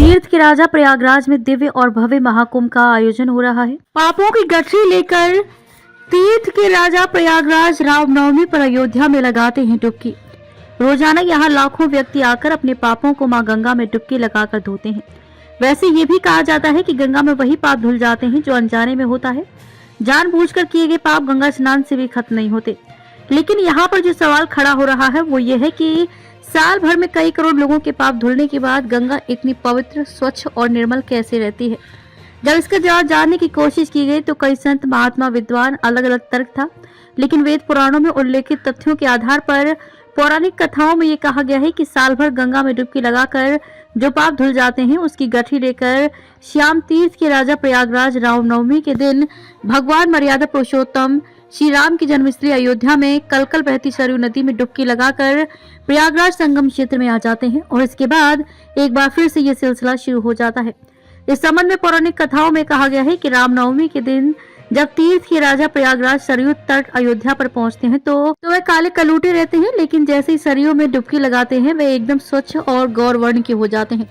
तीर्थ के राजा प्रयागराज में दिव्य और भव्य महाकुंभ का आयोजन हो रहा है। पापों की गठरी लेकर तीर्थ के राजा प्रयागराज रामनवमी पर अयोध्या में लगाते हैं डुबकी। रोजाना यहाँ लाखों व्यक्ति आकर अपने पापों को मां गंगा में डुबकी लगाकर धोते हैं। वैसे ये भी कहा जाता है कि गंगा में वही पाप धुल जाते हैं जो अनजाने में होता है। जानबूझकर किए गए पाप गंगा स्नान से भी खत्म नहीं होते। लेकिन यहाँ पर जो सवाल खड़ा हो रहा है वो ये है कि साल भर में कई करोड़ लोगों के पाप धुलने के बाद गंगा इतनी पवित्र, स्वच्छ और निर्मल कैसे रहती है। जब इसका जवाब जानने की कोशिश की गई तो कई संत, महात्मा, विद्वान अलग अलग तर्क था। लेकिन वेद पुराणों में उल्लेखित तथ्यों के आधार पर पौराणिक कथाओं में ये कहा गया है कि साल भर गंगा में डुबकी लगाकर जो पाप धुल जाते हैं उसकी गठरी लेकर श्याम तीर्थ के राजा प्रयागराज रामनवमी के दिन भगवान मर्यादा पुरुषोत्तम श्री राम की जन्मस्थली अयोध्या में कलकल बहती सरयू नदी में डुबकी लगाकर प्रयागराज संगम क्षेत्र में आ जाते हैं और इसके बाद एक बार फिर से ये सिलसिला शुरू हो जाता है। इस संबंध में पौराणिक कथाओं में कहा गया है कि रामनवमी के दिन जब तीर्थ के राजा प्रयागराज सरयू तट अयोध्या पर पहुंचते हैं तो वे काले कलूटे रहते हैं, लेकिन जैसे ही सरयू में डुबकी लगाते हैं वे एकदम स्वच्छ और गौर वर्ण के हो जाते हैं।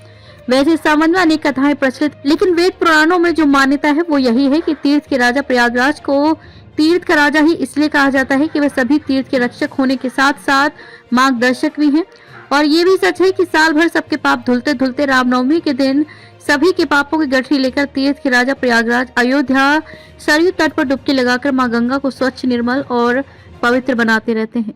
वैसे इस संबंध में अनेक कथाएं प्रचलित, लेकिन वेद पुराणों में जो मान्यता है वो यही है कि तीर्थ के राजा प्रयागराज को तीर्थ का राजा ही इसलिए कहा जाता है कि वह सभी तीर्थ के रक्षक होने के साथ साथ मार्गदर्शक भी हैं। और ये भी सच है कि साल भर सबके पाप धुलते धुलते रामनवमी के दिन सभी के पापों की गठरी लेकर तीर्थ के राजा प्रयागराज अयोध्या सरयू तट पर डुबकी लगाकर मां गंगा को स्वच्छ, निर्मल और पवित्र बनाते रहते हैं।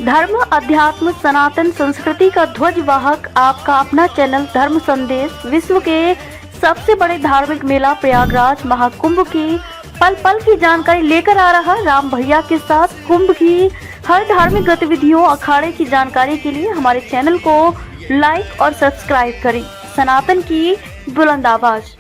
धर्म, अध्यात्म, सनातन संस्कृति का ध्वज वाहक आपका अपना चैनल धर्म संदेश विश्व के सबसे बड़े धार्मिक मेला प्रयागराज महाकुंभ की पल पल की जानकारी लेकर आ रहा राम भैया के साथ। कुंभ की हर धार्मिक गतिविधियों, अखाड़े की जानकारी के लिए हमारे चैनल को लाइक और सब्सक्राइब करें। सनातन की बुलंद आवाज।